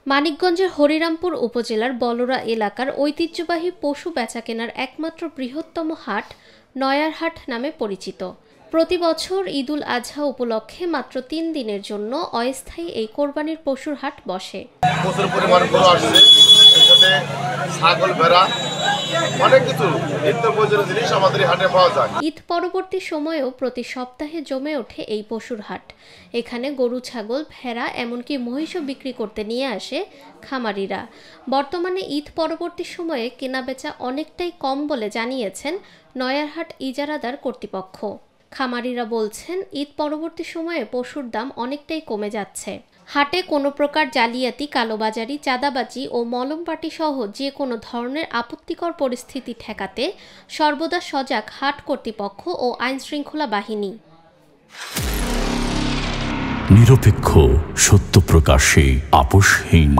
মানিকগঞ্জের হরিরামপুর উপজেলার বলরা এলাকার ঐতিহ্যবাহী পশু বেচাকেনার একমাত্র বৃহত্তম হাট নয়ার হাট নামে পরিচিত। প্রতি বছর ঈদুল আজহা উপলক্ষে মাত্র ৩ দিনের জন্য অস্থায়ী এই কোরবানির পশুর হাট বসে। প্রচুর পরিমাণ গরু আসছে, এখানে ছাগল, ভেড়া, অনেক কিছু নিত্য প্রয়োজনীয় জিনিস আমাদের হাটে পাওয়া যায়। ঈদ পরবর্তী সময়েও প্রতি সপ্তাহে জমে ওঠে এই পশুর হাট। এখানে গরু, ছাগল, ভেড়া এমনকি মহিষও বিক্রি করতে নিয়ে আসে খামারিরা। বর্তমানে ঈদ পরবর্তী সময়ে কেনাবেচা অনেকটাই কম বলে জানিয়েছেন নয়ারহাট ইজারাদার কর্তৃপক্ষ। খামারিরা বলছেন, ঈদ পরবর্তী সময়ে পশুর দাম অনেকটাই কমে যাচ্ছে। হাটে কোনো প্রকার জালিয়াতি, কালোবাজারি, চাঁদাবাজি ও মলমপাটি সহ যে কোনো ধরনের আপত্তিকর পরিস্থিতি ঠেকাতে সর্বদা সজাগ হাট কর্তৃপক্ষ ও আইনশৃঙ্খলা বাহিনী। নিরপেক্ষ, সত্য প্রকাশে আপোষহীন।